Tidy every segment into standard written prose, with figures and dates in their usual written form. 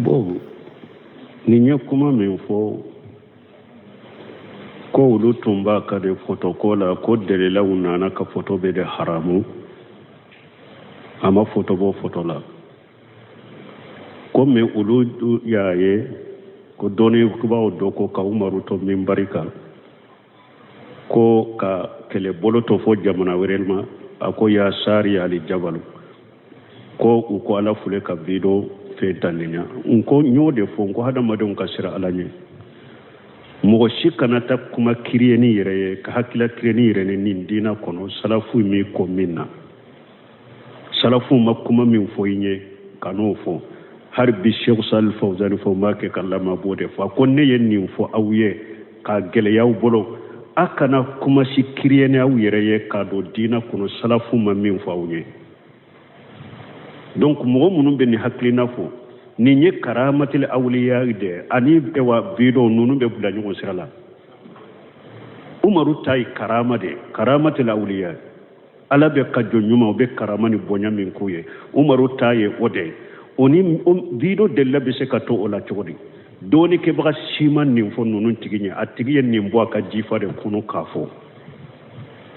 bon ni ɲɛ kuma min fɔ ko olu tun b'a ka de foto ko la ko delilaw nana ka foto bɛ de haramu a ma foto bɔ foto la ko mais olu y'a ye ko dɔnnibaw dɔ ko ka umaru to minbari kan ko ka kɛlɛbolo to fɔ jamana wɛrɛ ma a ko ya sari ali jabalu ko u ko ala fule ka video fɛn tanniya n ko n y'o de fɔ n ko hadamadenw ka sira ala ɲɛ mɔgɔ si kana ta kuma kiriye ni yɛrɛ ye ka hakila kiriye ni yɛrɛ ni nin diina kɔnɔ salafu min ko min na salafu ma kuma min fɔ i ɲɛ ka n'o fɔ hari bi Sheikh Salih Fawzan fɔ ma kɛ ka lama b'o de fɔ ko ne ye nin fɔ aw ye ka gɛlɛyaw bolo a kana kuma si kiriye ni aw yɛrɛ ye ka don diina kɔnɔ salafu ma min fɔ aw ye donc mɔgɔ minnu bɛ nin hakilina fɔ nin ye karamatil awliya de ani wa video ninnu bɛ bila ɲɔgɔn sira la umaru ta ye karama de karamatil awliya ala bɛ ka jɔn ɲuman o bɛ karama ni bonya min k'u ye umaru ta ye o de o ni video delila bɛ se ka to o la cogo di dɔɔni kɛbaga si ma nin fɔ ninnu tigi ɲɛ a tigi ye nin bɔ a ka jifa de kɔnɔ k'a fɔ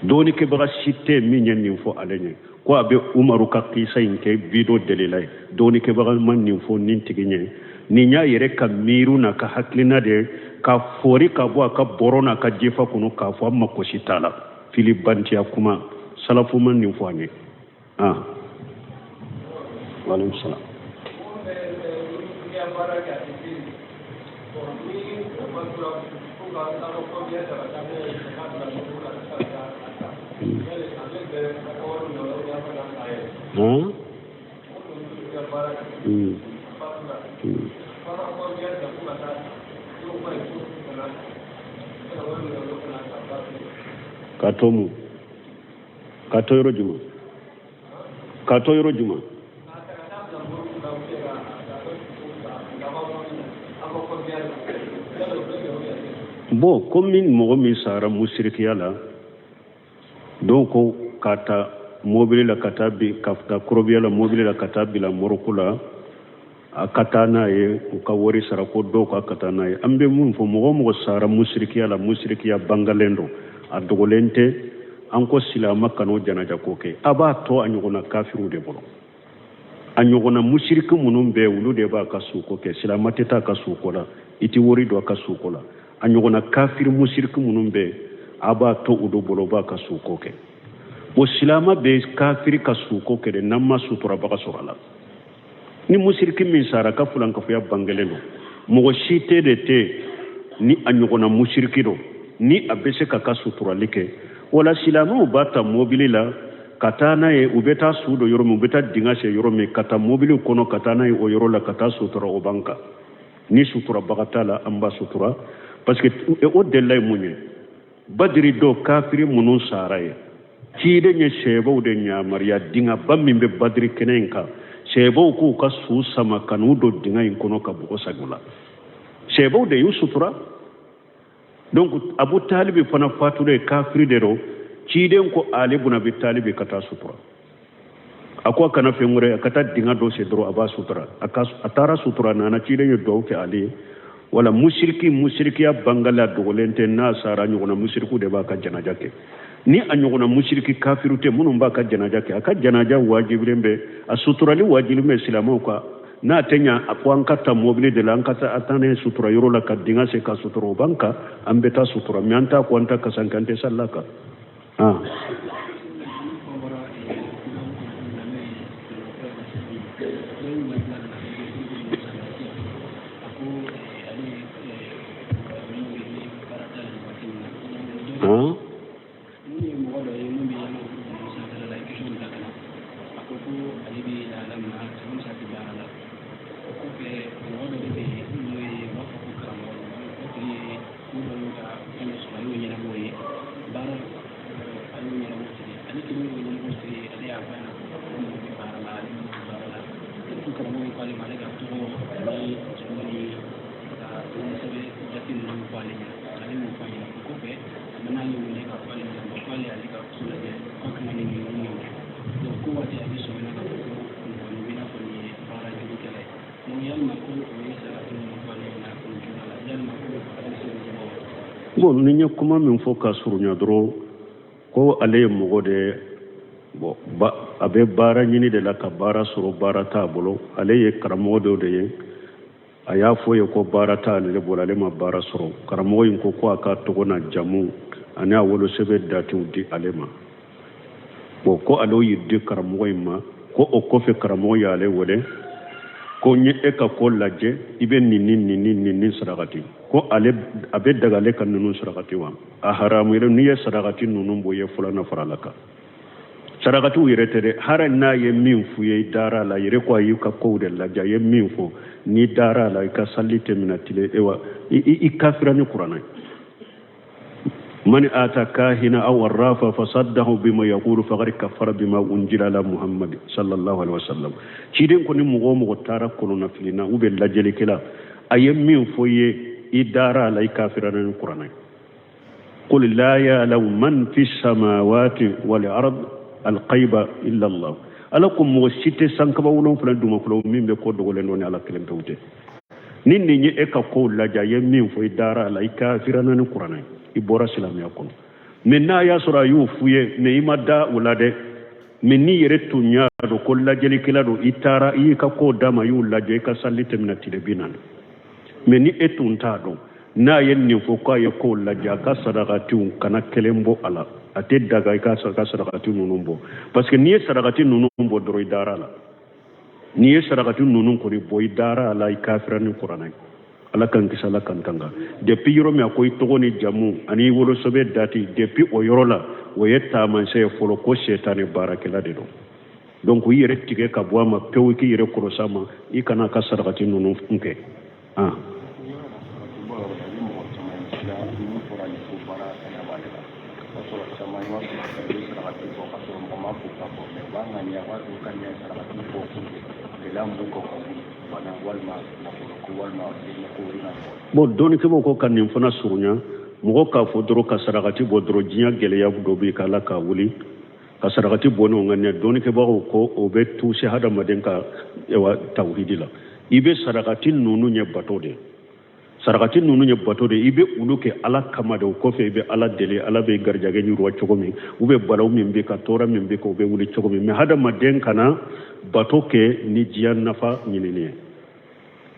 dɔɔni kɛbaga si tɛ min ye nin fɔ ale ɲɛ ko a bɛ umaru ka kisa in kɛ video delila ye dɔɔni kɛbaga ma nin fɔ nin tigi ɲɛ nin y'a yɛrɛ ka miiru n'a ka hakilina de ka fori ka bɔ a ka bɔrɔ n'a ka jifa kɔnɔ k'a fɔ a ma kosi t'a la fili bantiya kuma salafu ma nin fɔ an ye waaleykum salaam Katomu kato yɔrɔ juma bon komi mɔgɔ min sara musirikiya la donc ka taa mobili la ka taa kɔrɔbiya la mobili la ka taa bila mɔrɔku la a ka taa n'a ye u ka wari sara ko dɔw ka taa n'a ye an bɛ mun fɔ mɔgɔ mɔgɔ sara musirikiya la musirikiya bangalen don a dogolen tɛ an ko silama kan'o janaja ko kɛ a b'a tɔ a ɲɔgɔnna kafiru de bolo a ɲɔgɔnna musiriki minnu bɛ olu de b'a ka suko kɛ silama tɛ taa ka suko la i tɛ wari don a ka suko la a ɲɔgɔnna kafiri musiriki minnu bɛ a b'a to olu bolo b'a ka suko kɛ o silama bɛ kafiri ka suko kɛ de n'an ma suturabaga sɔrɔ a la ni musiriki min sara ka fulankafoya bangelen don mɔgɔ si tɛ de tɛ ni a ɲɔgɔnna musiriki don ni a bɛ se ka suturali kɛ wala silamaw b'a ta mobili la ka taa n'a ye u bɛ taa su dɔ yɔrɔ min u bɛ taa dingɛ sen yɔrɔ min ka taa mobili kɔnɔ ka taa n'a ye o yɔrɔ la ka taa sutura o b'an kan ni suturabaga t'a la an b'a sutura parce que o delila ye mun ye badiri dɔw kafiri minnu sara ye ciden ye sɛbaw de ɲamariya dingɛba min bɛ badiri kɛnɛ in kan sɛbaw k'u ka su sama ka n'u don dingɛ in kɔnɔ ka bɔgɔ sago la sɛbaw de y'u sutura donc abu talibi fana fatulen ye kafiri de don ciden ko ali bun abi talibi ka taa sutura a ko a kana fɛn wɛrɛ a ka taa dingɛ dɔ sen dɔrɔn a b'a sutura a taara sutura nana ciden ye duwawu kɛ ale ye wala musirikiya bangala dogolen tɛ n'a sara ɲɔgɔnna musiriku de b'a ka janaja kɛ ni a ɲɔgɔnna musiriki kafiru tɛ minnu b'a ka janaja kɛ a ka janaja wajibilen bɛ a suturali wajibilen bɛ silamaw kan n'a tɛ ɲa a ko an ka ta mobili de la an ka taa ne sutura yɔrɔ la ka dingɛ sen ka sutura o b'an kan an bɛ taa sutura mais an t'a ko an ta kasan kan tɛ salila kan bon ni ɲɛ kuma min fɔ ka surunya dɔrɔn ko ale ye mɔgɔ de bon a bɛ baara ɲini de la ka baara sɔrɔ baara t'a bolo ale ye karamɔgɔ dɔ de ye a y'a fɔ ye ko baara t'ale bolo ale ma baara sɔrɔ karamɔgɔ in ko a ka tɔgɔ na jamu ani a wolosɛbɛn datiw di ale ma bon ko ale y'i di karamɔgɔ in ma ko o kɔfɛ karamɔgɔ y'ale wele ko n ye e ka ko lajɛ i bɛ nin sarakati ko a bɛ daga ale ka ninnu sarakati wa a haramu yɛrɛ n'i ye sarakati ninnu bɔ i ye filanan fara la kan sarakatiw yɛrɛ tɛ dɛ hali n'a ye min f'u ye i dara a la yɛrɛ ko a y'i ka kow de lajɛ a ye min fɔ n'i dara a la i ka sali tɛ minɛ tile i kafira ni kuranɛ ye من آتى كاهنا أو الرافا فصده بما يقول فقد كفر بما أنزل على محمد صلى الله عليه وسلم شيدين كوني مغو مغو تارا كولونا فينا وبل لجلي كلا أيمين فوي إدارة لا كافرين القرآن قل لا يعلم من في السماوات والأرض الغيب إلا الله ألكم موسيتي سانكبا ولون فلان دوما فلو مين بكود ولنوني على كلمة توتي نيني إيكا قول لجا يمين فوي إدارة لا كافرين القرآن i bɔra silamɛya kɔnɔ mais n'a y'a sɔrɔ a y'o f'u ye mais i ma da o la dɛ mais n'i yɛrɛ tun y'a dɔn ko lajɛlikɛla don i taara i y'i ka kow d'a ma i y'o lajɛ i ka sali tɛmɛna tile 40 mais ni e tun t'a dɔn n'a ye nin fɔ k'a ye kow lajɛ a ka sarakatiw kana kelen bɔ a la a tɛ daga i ka sarakati ninnu bɔ parce que n'i ye sarakati ninnu bɔ dɔrɔn i dara a la n'i ye sarakati ninnu kɔni bɔ i dara a la i kafira ni kuranɛ ala kan kisi ala kan tanga depuis yɔrɔ min a ko i tɔgɔ ni jamu ani wolosɛbɛn dati depuis o yɔrɔ la o ye taamasiyɛn ye fɔlɔ ko sɛtani baarakɛla de don donc i yɛrɛ tigɛ ka bɔ a ma pewu k'i yɛrɛ kɔlɔsi a ma i kana a ka sarakati ninnu kɛ bon dɔɔni kɛbɔ ko ka nin fana surunya mɔgɔ k'a fɔ dɔrɔn ka sarakati bɔ dɔrɔn diɲɛ gɛlɛya dɔ bɛ ka ala k'a wuli ka sarakati bɔ n'o ŋaniya dɔɔni kɛbagaw ko o bɛ tuusi hadamaden ka tawhidi la i bɛ sarakati ninnu ɲɛ bato de sarakati ninnu ɲɛ bato de i bɛ olu kɛ ala kama de o kɔfɛ i bɛ ala deli ala bɛ garijɛgɛ yiriwa cogo min u bɛ balaw min bɛ ka tɔɔrɔ min bɛ ka u bɛ wuli cogo min mais hadamaden kana bato kɛ ni diɲɛ nafa ɲinini ye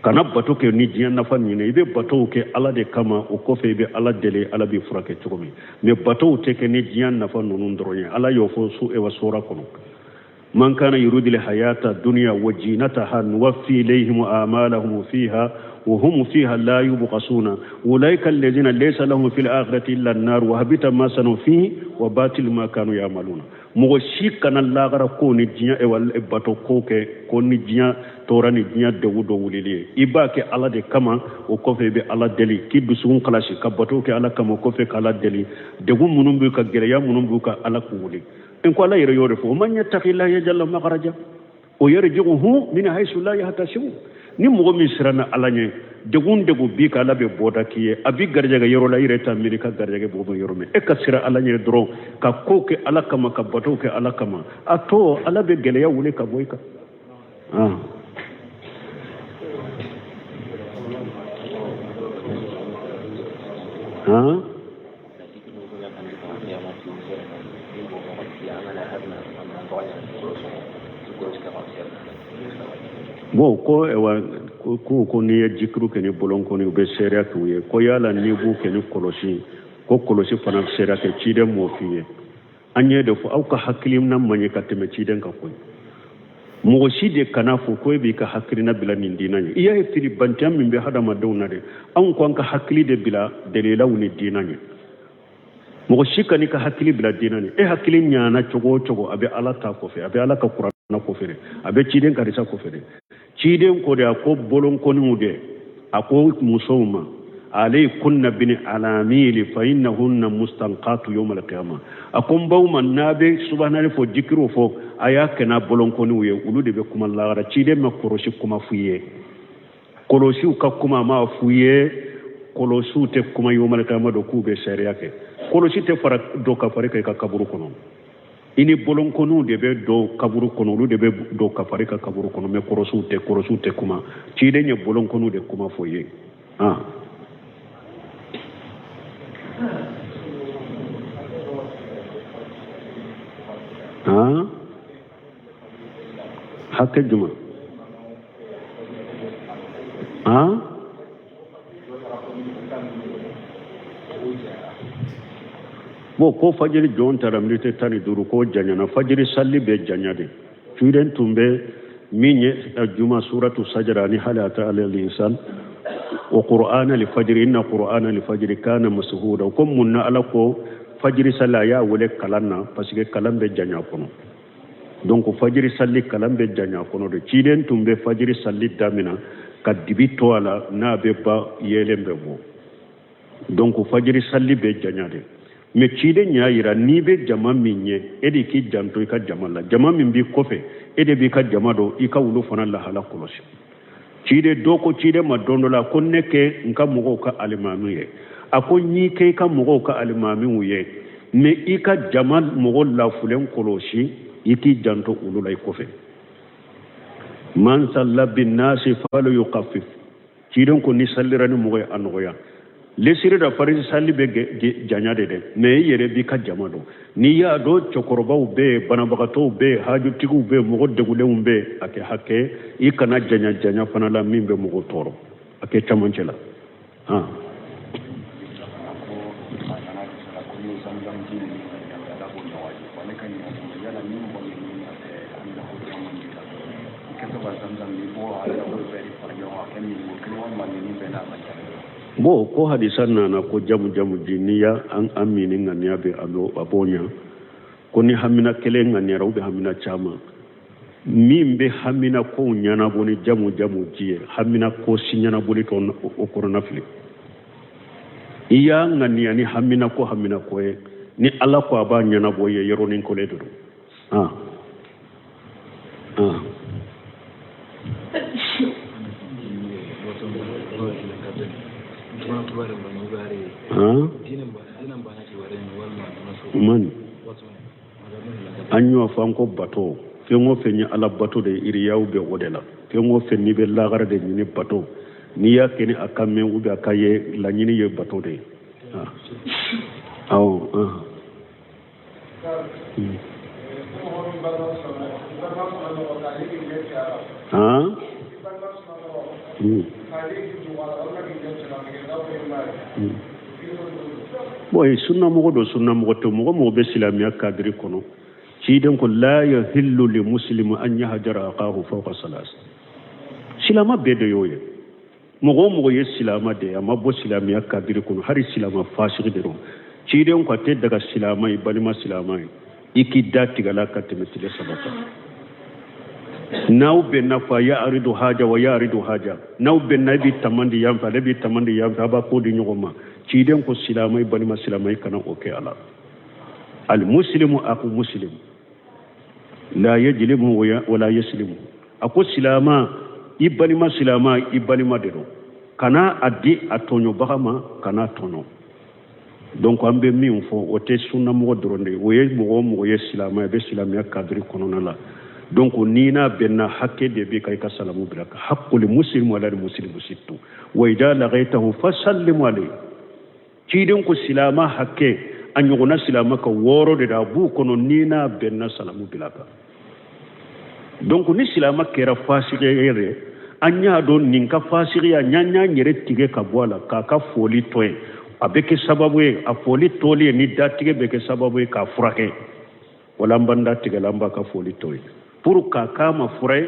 kana bato kɛ ni diɲɛ nafa ɲini i bɛ batow kɛ ala de kama o kɔfɛ i bɛ ala deli ala bɛ furakɛ cogo min mais batow tɛ kɛ ni diɲɛ nafa ninnu dɔrɔn ye ala y'o fɔ sura kɔnɔ man kana yuridu hayata dunya wa jinataha nuwaffi ilayhim a'malahum fiha wa hum fiha la yubqasuna ulaika alladhina laysa lahum fil akhirati illa an-nar wa habita ma sanu fihi wa batil ma kanu ya'maluna mɔgɔ si kana lagara ko ni diɲɛ bato ko kɛ ko ni diɲɛ tɔɔrɔ ni diɲɛ degun dɔ wulili ye i b'a kɛ ala de kama o kɔfɛ i bɛ ala deli k'i dusukun kalasi ka bato kɛ ala kama o kɔfɛ ka ala deli degun minnu b'u ka gɛlɛya minnu b'u ka ala k'u wuli n ko ala yɛrɛ y'o de fɔ man yattaqilla yaj'al lahu makhraja wa yarzuquhu min haythu la yahtasib ni mɔgɔ min siranna ala ɲɛ degun bi ka ala bɛ bɔda k'i ye a bi garijɛgɛ yɔrɔ la i yɛrɛ t'a miiri ka garijɛgɛ bɔ bɛ yɔrɔ min e ka siran ala ɲɛ dɔrɔn ka ko kɛ ala kama ka bato kɛ ala kama a to ala bɛ gɛlɛya wuli ka bɔ i kan bon ko n'i ye jikiru kɛ ni bɔlɔnkɔni u bɛ seereya k'u ye ko yala n'i b'u kɛ ni kɔlɔsi ko kɔlɔsi fana seereya kɛ ciden m'o f'i ye an ɲɛ de fɔ aw ka hakilina man ɲi ka tɛmɛ ciden kan koyi mɔgɔ si de kana fɔ ko e b'i ka hakilina bila nin diina ɲɛ i y'a ye filibantiya min bɛ hadamadenw na de anw ko an ka hakili de bila dalilaw ni diina ɲɛ mɔgɔ si ka n'i ka hakili bila diina ɲɛ e hakili ɲaana cogo o cogo a bɛ ala ta kɔfɛ a bɛ ala ka kuranna kɔfɛ de a bɛ ciden karisa kɔfɛ de ciden ko de a ko bolonkɔniw de a ko musow ma alaykunna bin alamili fa innahunna mustanqatu yawm al-qiyamah a ko n baw ma n'a bɛ subahana fɔ jikiru fɔ a y'a kɛ n'a bolonkɔniw ye olu de bɛ kuma lagara ciden ma kɔlɔsi kuma f'u ye kɔlɔsiw ka kuma a ma f'u ye kɔlɔsiw tɛ kuma yawm al-qiyamah do k'u bɛ sariya kɛ kɔlɔsi tɛ fara dɔ ka fari ka i ka kaburu kɔnɔ ini bolonkonu de be do kaburu kono lu de be do kafari ka kaburu kono me korosu te kuma ci de nye bolonkonu de kuma foye hakke juma bo ko fajiri jon taramlite tani duru ko janyana fajiri salli be janyade tuiden tumbe minye juma suratu sajara ni halata alal insan wa qur'ana li fajri inna qur'ana li fajri kana mashuda ko munna ala ko fajiri salla ya wole kalanna parce que kalam be janya kono donc fajiri salli kalam be janya kono de tuiden tumbe fajiri salli damina kadibi to ala na be ba yelembe bo donc fajiri salli be janyade me cide nyaayira ni be jama minye edi ki janto ka jama la jama min bi kofe ede bi ka jama do ika wulu fana la hala kolosi cide do ko cide ma dondola ko neke nka mogo ka alimanu ye ako ni ke ka mogo ka alimanu ye me ika jama mogo la fulen kolosi iki janto wulu la kofe man salla bin nasi falu yuqaffif cide ko ni sallirani mogo anoya lesire da farisi salli be janyade de me yere bi ka jamado ni ya do chokorobaw be banabagato be hajutigu be mogo degulen be ake hakke ikana janya fana la min be mogo toro ake chamancela bo ko hadisan na ko jamu diniya an amini ngania be abonya ko ni hamina kele ngania rawbe hamina chama mimbe hamina ko nyana boni jamu jiye hamina ko sinyana boli to o korona fili iya ngania ni hamina ko ni ala ko aba nyana boye yero nin ko ledo man anyo fanko bato fengo fenyi ala bato de iri yaw be odela fengo fenni be lagara de ni bato ni ya keni akamme ube akaye la nyini ye bato de boy sunna mo to mo be silamiya kadri kono ci den ko la yahillu li muslimu an yahjara aqahu fawqa salas silama be de yoye mo ye silama de amma bo silamiya kadri kono hari silama fasiri de ro ci den ko te daga silama ibalima silama iki dati gala katemetile sabata naw be nafa ya aridu haja wa ya aridu haja naw be nabi tamandi yam ba ko di nyogoma ci den ko silamai balima silamai kana oke ala al muslimu aku muslim la yajlimu wa la yaslimu ako silama ibalima dero kana addi atonyo bahama kana tono donc ambe mi fo o te sunna mo dronde o ye silama be silamiya kadri kono la donc nina benna hakke de be kay ka salamu bilaka haqqul muslim wala al muslimu sittu wa idha laqaitahu fasallimu alayhi cidin ko silama hakke anyuguna silama ka woro de da bu kono nina benna salamu bilaka donc ni silama kera fasike yere anya do ninka fasike ya nyanya nyere tige ka bola ka foli toy abeke sababu a foli toli ni datige beke sababu ka furake wala mbanda tige lamba ka foli toy pour ka kama furai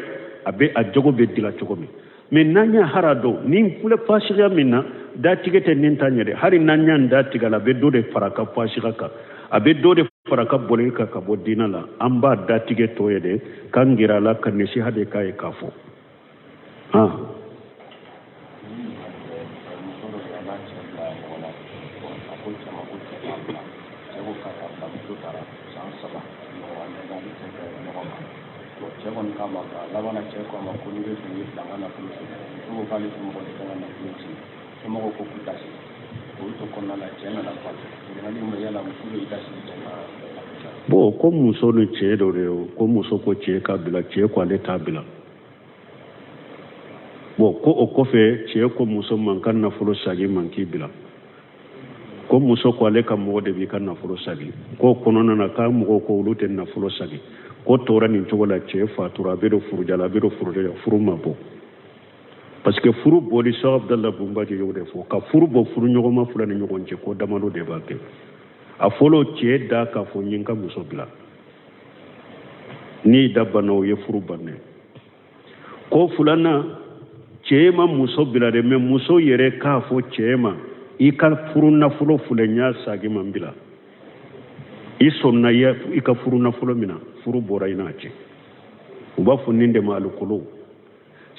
abe ajogo be dila chogomi mais nanya harado ni fule fashiga minna datige te nintanyere hari nanya ndatiga la be do de faraka fashiga ka abe do de faraka bolika ka bodina la amba datige toyede kangira la kanesi hade kai kafo Jangan kama lawan aja kama kulit ini tangan aku itu kali semua tangan aku itu semua aku kutasi untuk konan aja nak dapat dengan ini mereka nak kulit itu jangan bo ko muso no cɛ dɔ de ko muso ko cɛ ka bila cɛ ko ale t'a bila bon ko o kɔfɛ cɛ ko muso man ka nafolo sagi man k'i bila ko muso ko ale ka mɔgɔ de b'i ka nafolo sagi ko kɔnɔna na k'a mɔgɔ ko olu tɛ nafolo sagi ko tora nin cogo la cɛ fatura a bɛ don furuja la a bɛ don furujala furu ma bɔ parce que furu bɔli Cheikh Abdallah Bunbaji y'o de fɔ ka furu bɔ furu ɲɔgɔnma fila ni ɲɔgɔn cɛ ko damadɔ de b'a kɛ a fɔlɔ cɛ da k'a fɔ n ye n ka muso bila n'i da banna o ye furu bannen ko filanan cɛ ma muso bila dɛ mais muso yɛrɛ k'a fɔ cɛ ma i ka furu nafolo filɛ n y'a sagi man bila i sɔnna i ka furu nafolo min na furu bɔra i n'a cɛ u b'a fɔ nin de ma alikolo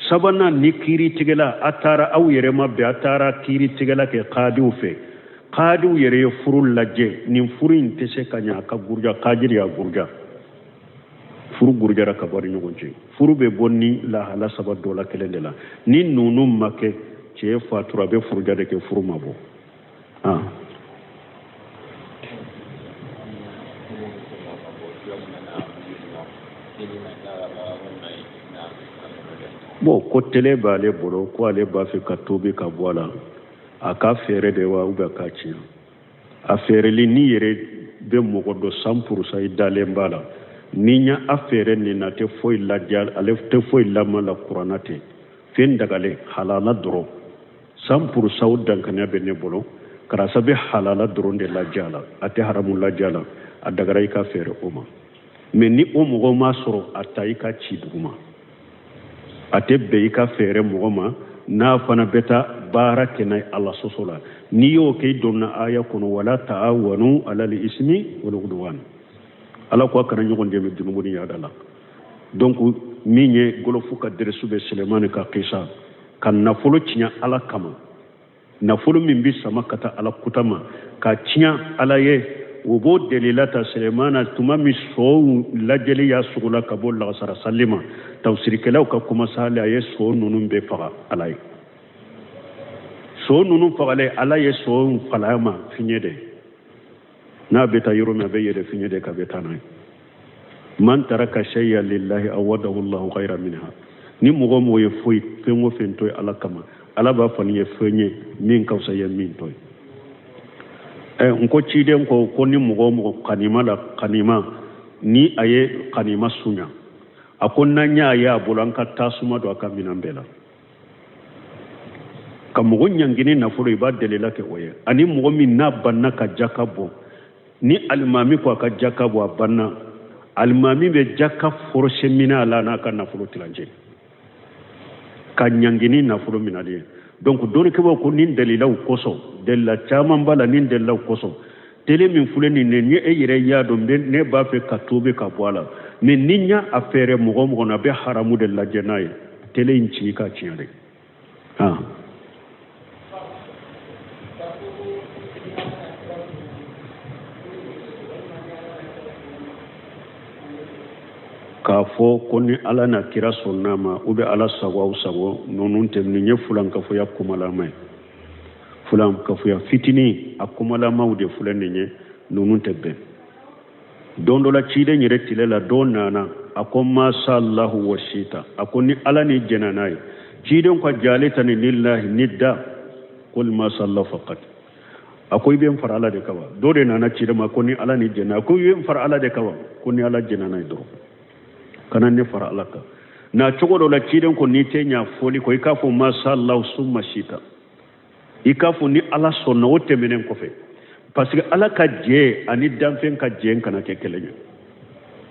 sabanan ni kiiri tigɛla a taara aw yɛrɛ ma bɛn a taara kiiri tigɛla kɛ kaadiw fɛ kaadiw yɛrɛ ye furu lajɛ nin furu in tɛ se ka ɲɛ a ka gurja kaadiri y'a gurja furu gurjara ka bɔ ni ɲɔgɔn cɛ furu bɛ bɔ ni lahala saba dɔ la kelen de la ni ninnu ma kɛ cɛ fatura a bɛ furuja de kɛ furu ma bɔ bon ko tele b'ale bolo ko ale b'a fɛ ka tobi ka bɔ a la a ka fɛɛrɛ de wa ubiyɛn k'a tiɲɛ a fɛɛrɛli ni yɛrɛ bɛ mɔgɔ dɔ 100% i dalen b'a la ni ɲa a fɛɛrɛ nin na tɛ foyi ladiya ale tɛ foyi lama la kuranna tɛ fɛn dagale halala dɔrɔn 100% o dankaniya bɛ ne bolo karisa bɛ halala dɔrɔn de ladiya la a tɛ haramu ladiya la a dagara i ka fɛɛrɛ o ma mais ni o mɔgɔ ma sɔrɔ a ta i ka ci duguma a tɛ bɛn i ka fɛɛrɛ mɔgɔ ma n'a fana bɛ taa baara kɛ n'a ye ala sɔsɔ la n'i y'o kɛ i donna aya kɔnɔ wala ta'awanu alal ismi wal udwan ala ko a kana ɲɔgɔn dɛmɛ junubu ni yaada la donc min ye golofu ka dɛrɛsu bɛ Sulemani ka kisa ka nafolo tiɲɛ ala kama nafolo min bɛ sama ka taa ala kuta ma ka tiɲɛ ala ye o b'o delila ta Sulemana tuma min sɔɔw lajɛli y'a sugu la ka bɔ lagasara sali ma tafsirikɛlaw ka commencer hali a ye sɔɔ ninnu bɛɛ faga ala ye sɔɔ ninnu fagalen ala ye sɔɔ falaya ma fiɲɛ de n'a bɛ taa yɔrɔ min a bɛ yɛlɛ fiɲɛ de ka bɛ taa n'a ye man taraka shay'an lillahi awadahu Allahu khayran minha ni mɔgɔ mɔgɔ ye foyi fɛn o fɛn to ye ala kama ala b'a fɔ nin ye fɛn ye min ka fisa ye min to ye n ko ciden ko ni mɔgɔ mɔgɔ kanima la kanima ni a ye kanima suɲa a ko n'an y'a ye a bolo an ka tasuma don a ka minɛn bɛɛ la ka mɔgɔ ɲangini nafolo i b'a delila kɛ o ye ani mɔgɔ min n'a banna ka jaka bɔ ni alimami ko a ka jaka bɔ a banna alimami bɛ jaka forose minɛ a la n'a ka nafolo tilancɛ ka ɲangini nafolo minali ye donc dɔɔnikɛbaw ko nin dalilaw kosɔn dalila caman b'a la nin dalilaw kosɔn tele min filɛ nin ye ni e yɛrɛ y'a dɔn ne b'a fɛ ka tobe ka bɔ a la mais ni n y'a fɛɛrɛ mɔgɔ mɔgɔ na a bɛ haramu de lajɛ n'a ye tele in ci ka tiɲɛ de k'a fɔ ko ni ala na kira sɔnn'a ma ou bien ala sago aw sago ninnu tɛ nin ye fulankafoya kumalama ye fulankafoya fitinin a kumalamaw de filɛ nin ye ninnu tɛ bɛn don dɔ la ciden yɛrɛ tile la dɔ nana a ko masa allahu wa shita a ko ni ala ni jɛna n'a ye ciden ka jale ta ni lillahi ni da qul masa allahu faqat a ko i bɛ n fara ala de kama dɔ de nana ciden ma ko ni ala ni jɛna a ko i bɛ n fara ala de kama ko ni ala jɛna n'a ye dɔrɔn kana ne fara ala kan na cogo dɔ la ciden ko n'i tɛ ɲa fɔli kɔ i k'a fɔ masa allahu summa shita i k'a fɔ ni ala sɔnna o tɛmɛnen kɔfɛ parce que ala ka jɛ ani danfɛn ka jɛ kana kɛ kelen ye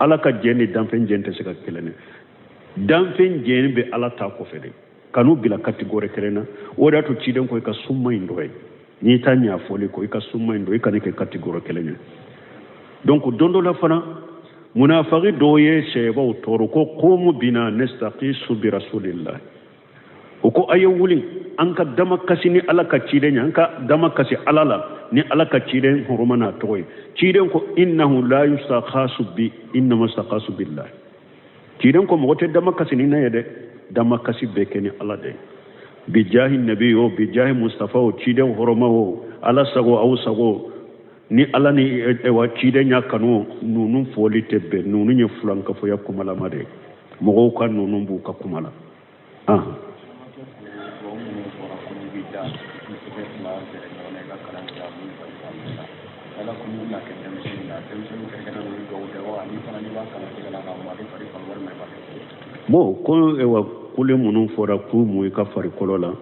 ala ka jɛ ni danfɛn jɛ tɛ se ka kelen ye danfɛn jɛ bɛ ala ta kɔfɛ de kan'u bila catégorie kelen na o de y'a to ciden ko i ka sunma in dɔ ye n'i t'a ɲa fɔli kɔ i ka sunma in dɔ i kana kɛ catégorie kelen ye donc don dɔ la fana munafiki dɔw ye sɛbaw tɔɔrɔ ko qumu bina nastaqisu bi rasulillah o ko a ye wuli an ka dama kasi ni ala ka ciden ye an ka dama kasi ala la ni ala ka ciden hɔrɔma n'a tɔgɔ ye ciden ko innahu la yustakhasu bi innama yustakhasu billah ciden ko mɔgɔ tɛ dama kasi ni na ye dɛ dama kasi bɛɛ kɛ ni ala de bi jahi nabi o bi jahi mustafa o ciden hɔrɔma o ala sago aw sago ni ala ni ewa cide nya kanu nunu foli tebbe nunu nye fulanka fo ya kumala made mogo ka nunu bu ka kumala bo ko ewa kule munu fora ku mu ka fari kolola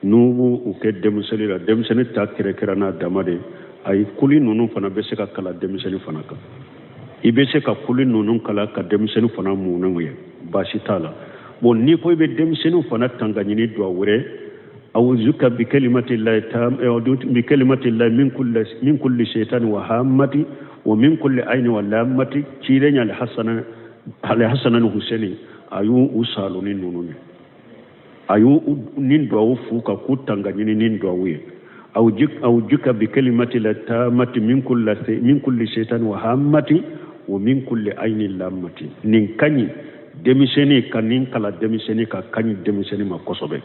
nubu u ke demuseli la demuseli ta kere kera na damade ay kuli nunu fana be se ka kala demuseli fana ka ibe se ka kuli nunu kala ka demuseli fana mu na nguye bashi tala bon ni ko be demuseli fana tanga nyini do wure awzuka bi kalimati llahi tam bi kalimati llahi min kulli shaytan wa hammati wa min kulli ayni wa lammati cirenya al hasana al husaini ayu usaluni nunu ni ayu nin do fu ka kutanga nyini nin do wi awjuka bi kalimati la tamati min kulli shaytan wa hammati wa min kulli ayni lammati nin kanyi demiseni kanin kala demiseni ka kanyi demiseni ma kosobe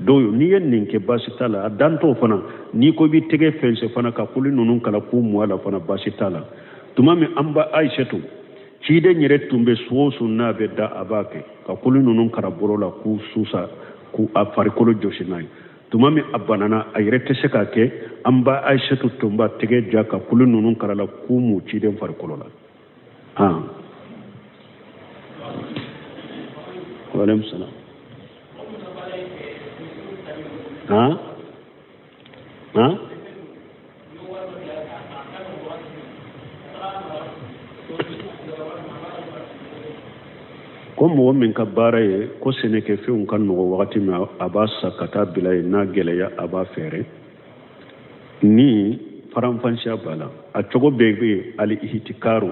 doyo ni yen nin ke basitala danto fana ni ko bi tege fense fana ka kuli nunun kala ku muala fana basitala tumami amba aishatu cide nyere tumbe suosu na be da abake ka kuli nunun kara borola ku susa ku afarikolo joshinai tumami abanana ayre tese ka ke amba aishatu tumba tege jaka kuli nunun kara la ku mu cide farikolo la wa alaikum salam ko mɔgɔ min ka baara ye ko sɛnɛkɛfɛnw ka nɔgɔ wagati min a b'a sa ka taa bila yen n'a gɛlɛya a b'a fɛɛrɛ ni faranfasiya b'a la a cogo bɛɛ bɛ yen ali ihtikaru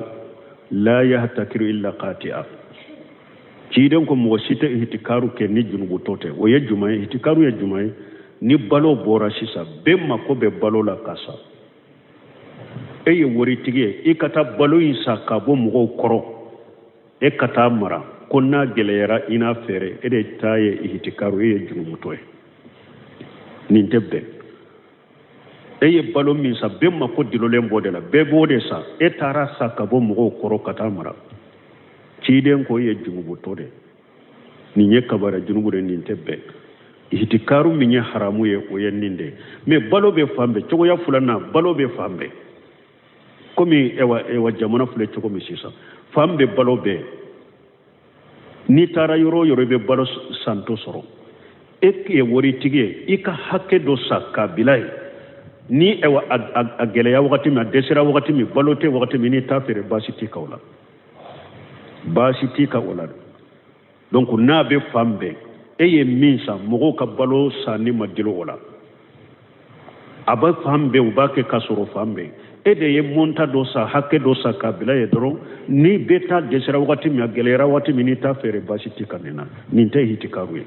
la yahtakiru illa qati'a ciden ko mɔgɔ si tɛ ihtikaru kɛ ni junubutɔ tɛ o ye jumɛn ye ihtikaru ye jumɛn ye ni balo bɔra sisan bɛɛ mako bɛ balo la ka sa e ye waritigi ye i ka taa balo in sa ka bɔ mɔgɔw kɔrɔ e ka taa mara ko n'a gɛlɛyara i n'a fɛɛrɛ e de ta ye ihtikaru e ye junubutɔ ye nin tɛ bɛn e ye balo min sa bɛɛ mako dilolen bɔ de la bɛɛ b'o de sa e taara sa ka bɔ mɔgɔw kɔrɔ ka taa mara ciden ko e ye junubutɔ de nin ye kabara junubu de nin tɛ bɛn ihtikaru min ye haramu ye o ye nin de mais balo bɛ fan bɛɛ cogoya filanan balo bɛ fan bɛɛ komi ewa jamana filɛ cogo min sisan fan bɛ balo bɛɛ n'i taara yɔrɔ o yɔrɔ i bɛ balo santo sɔrɔ e ye waritigi ye i ka hakɛ dɔ sa k'a bila yen ni a gɛlɛya wagati min a dɛsɛra wagati min balo tɛ wagati min n'i t'a feere baasi t'i kan o la baasi t'i kan o la donc n'a bɛ fan bɛɛ e ye min san mɔgɔw ka balo sanni ma dilo o la a bɛ fan bɛɛ u b'a kɛ ka sɔrɔ fan bɛɛ e de ye monta dɔ sa hakɛ dɔ sa k'a bila ye dɔrɔn ni bɛ taa dɛsɛra wagati min a gɛlɛyara wagati min n'i t'a feere baasi t'i kan nin na nin tɛ ihtikaru ye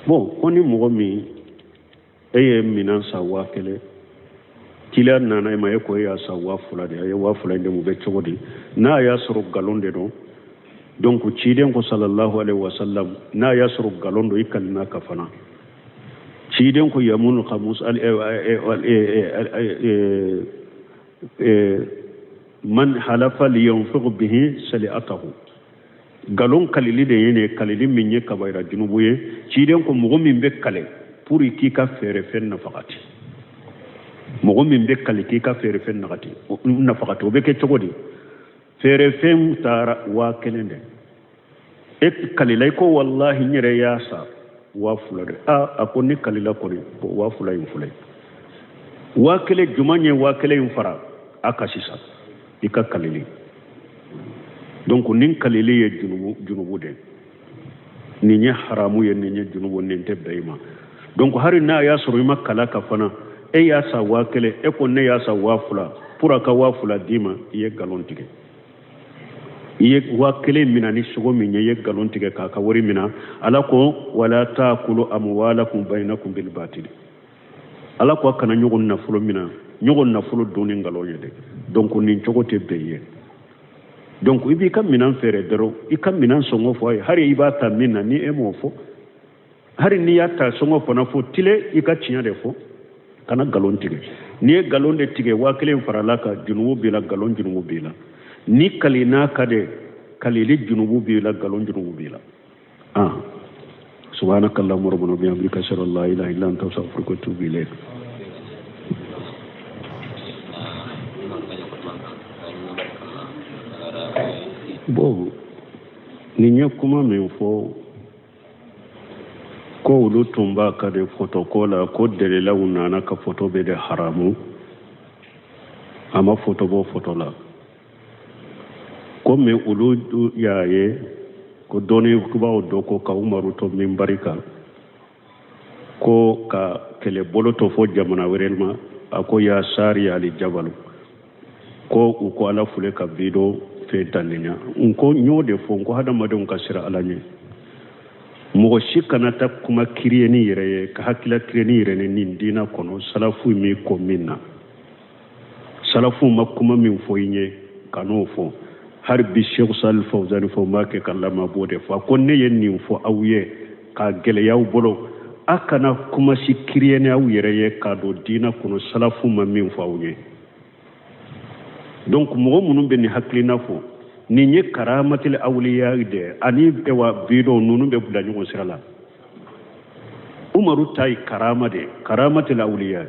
bon ko ni mɔgɔ min e ye minan sa 1000 kiliya nana e ma e ko e y'a sa 2000 de a ye 2000 de mu bɛ cogo di n'a y'a sɔrɔ galon de don donc ciden ko sallallahu alaihi wasallam n'a y'a sɔrɔ galon don i kalina ka fana ciden ko yamun khamus man halafa li yunfiq bihi sali'atahu galon kalili de yene kalili min ye kabayra junubu ye ciden ko mɔgɔ min bɛ kale pour k'i ka feere fɛn nafagati mɔgɔ min bɛ kale k'i ka feere fɛn nafagati o bɛ kɛ cogo di feere fɛn taara 1000 de e kalila i ko wallahi n yɛrɛ y'a sa 2000 de a ko ni kalila kɔni 2000 in filɛ 1000 juma ye 1000 in fara a ka sisan i ka kalili donc nin kalili ye junubu de nin ye haramu ye nin ye junubu nin tɛ bɛɛ ma donc hari n'a y'a sɔrɔ i ma kala ka fana e y'a sa 1000 e ko ne y'a sa 2000 pour a ka 2000 d'i ma i ye galon tigɛ i ye 1000 mina ni sogo min ye i ye galon tigɛ k'a ka wari mina ala ko wala ta'kulu amwalakum bainakum bil batil ala ko a kana ɲɔgɔn nafolo mina ɲɔgɔn nafolo dun ni galon ye dɛ donc nin cogo te beye donc ibi kam minan fere dero ikam minan songo fo hari ibata minna ni emo fo hari ni yatta songo fo na fo tile ika cinya de fo kana galon tige ni galon de tige wa kelen faralaka junubu bila galon junubu bila ni kalina kade kalili junubu bila galon junubu bila subhanakallahumma rabbana bihamdika ashhadu an la ilaha illa anta astaghfiruka wa atubu ilayk bon ni ɲɛ kuma min fɔ ko olu tun b'a ka de fotoko la ko delilaw nana ka foto bɛ de haramu a ma foto bɔ foto la ko mais olu y'a ye ko dɔnnibaw dɔ ko ka umaru to minbari kan ko ka kɛlɛbolo to fɔ jamana wɛrɛ ma a ko ya sari ali jabalu ko u ko ala fule ka video fetaninya nko nyode fo nko hadamadenw ka sira ala nye mɔgɔ si kana ta kuma kiriye ni yɛrɛ ye ka hakila kiriye ni yɛrɛ ni dina kɔnɔ salafu mi ko min na salafu ma kuma min fɔ i ye kan'o fɔ hari bi Sheikh Salih Fawzani fɔ ma kɛ ka lama b'o de fɔ ko ne ye nin fɔ aw ye ka gɛlɛyaw bolo a kana kuma si kiriye ni aw yɛrɛ ye ka don dina kɔnɔ salafu ma min fɔ aw ye donc mɔgɔ minnu bɛ nin hakilina fɔ nin ye karamatil awliya de ani ewa video nunu bɛ bila ɲɔgɔn sira la umaru ta ye karama de karamatil awliya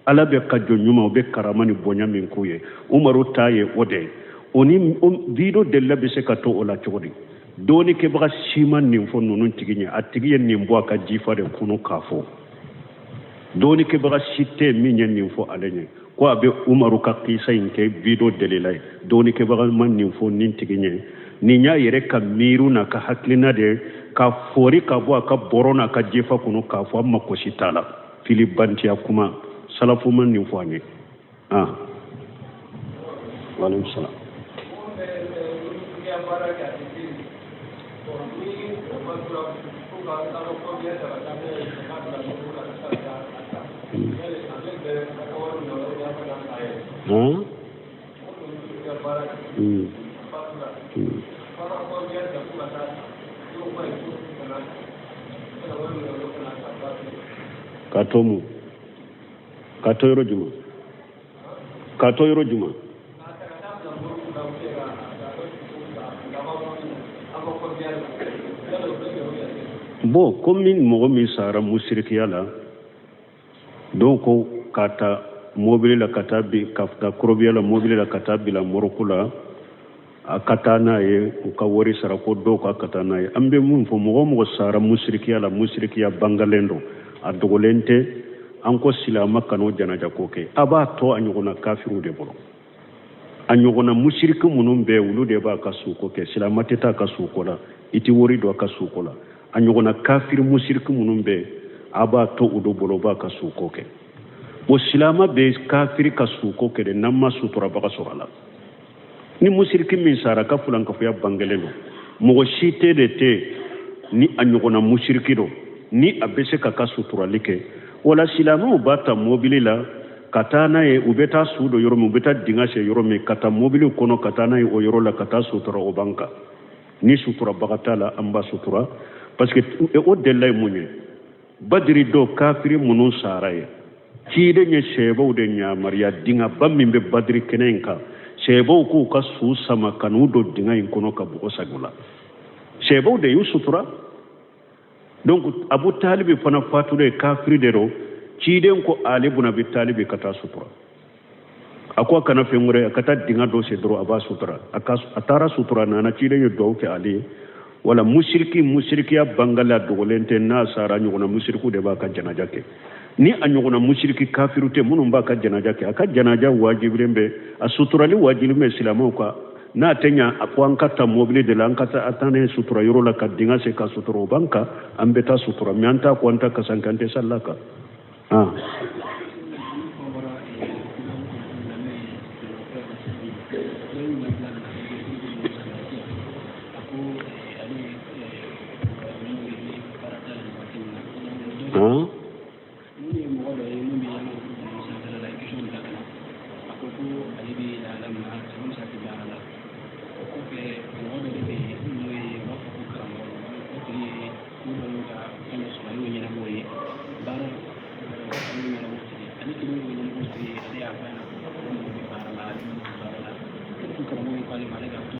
ala bɛ ka jɔn ɲuman o bɛ karama ni bonya min k'u ye umaru ta ye o de o ni video delila bɛ se ka to o la cogo di dɔɔni kɛbaga si ma nin fɔ nunu tigi ɲɛ a tigi ye nin bɔ a ka jifa de kɔnɔ k'a fɔ dɔɔni kɛbaga si tɛ min ye nin fɔ ale ɲɛ ko a bɛ umaru ka kisa in kɛ video delila ye dɔɔni kɛbaga ma nin fɔ nin tigi ɲɛ nin y'a yɛrɛ ka miiru n'a ka hakilina de ka fori ka bɔ a ka bɔrɔ n'a ka jifa kɔnɔ k'a fɔ a mako si t'a la fili bantiya kuma salafu ma nin fɔ an ye waaleykum salaam Katomu Katoyoro Juma Katoyoro Juma bon comme mɔgɔ min sara musirikiya la donc ka ta mobili la ka taa kɔrɔbiya la mobili la ka taa bila mɔrɔku la a ka taa n'a ye u ka wari sara ko dɔw ka taa n'a ye an bɛ mun fɔ mɔgɔ mɔgɔ sara musirikiya la musirikiya bangalen don a dogolen tɛ an ko silama kan'o janaja ko kɛ a b'a tɔ a ɲɔgɔnna kafiru de bolo a ɲɔgɔnna musiriki minnu bɛ olu de b'a ka suko kɛ silama tɛ taa a ka suko la i tɛ wari don a ka suko la a ɲɔgɔnna kafiri musiriki minnu bɛ a b'a to u de bolo b'a ka suko kɛ o silama bɛ kafiri ka suko kɛ de n'an ma suturabaga sɔrɔ a la ni musiriki min sara ka fulankafoya bangelen don mɔgɔ si tɛ de tɛ ni a ɲɔgɔnna musiriki don ni a bɛ se ka suturali kɛ wala silamaw b'a ta mobili la ka taa n'a ye u bɛ taa su dɔ yɔrɔ min u bɛ taa dingɛ sen yɔrɔ min ka taa mobili kɔnɔ ka taa n'a ye o yɔrɔ la ka taa sutura o b'an kan ni suturabaga t'a la an b'a sutura parce que o delila ye mun ye badiri dɔw kafiri minnu sara ye ciden ye sɛbɛw de ɲamariya dingɛba min bɛ badiri kɛnɛ in kan sɛbɛw k'u ka su sama ka n'u don dingɛ in kɔnɔ ka bɔgɔ sago la sɛbɛw de y'u sutura donc abu talibi fana fatura ye kafiri de do ciden ko ali bun abi talibi ka taa sutura a ko a kana fɛn wɛrɛ a ka taa dingɛ dɔ sen dɔrɔn a b'a sutura a taara sutura nana ciden ye duwawu kɛ ale ye wala musirikiya bangala dogolen tɛ n'a sara ɲɔgɔnna musiriku de b'a ka janaja kɛ ni a ɲɔgɔnna musiriki kafiru tɛ minnu b'a ka janaja kɛ a ka janaja wajibilen bɛ a suturali wajibilen bɛ silamɛw kan n'a tɛ ɲa a ko an ka ta mobili de la an ka taa ne sutura yɔrɔ la ka dingɛ sen ka sutura o b'an kan an bɛ taa sutura mais an t'a ko an ta kasan kan tɛ salila kan ni ka fɛn dɔ sɔrɔ n'o ye ɲɛnabɔ ye baara n'o ye ɲɛnabɔ tigɛ ale kelen y'o ɲɛnabɔ tigɛ ale y'a fɔ a ɲɛna ko mɔgɔ bɛ baara la ale bɛ baara la karamɔgɔ ko ale ma ale ka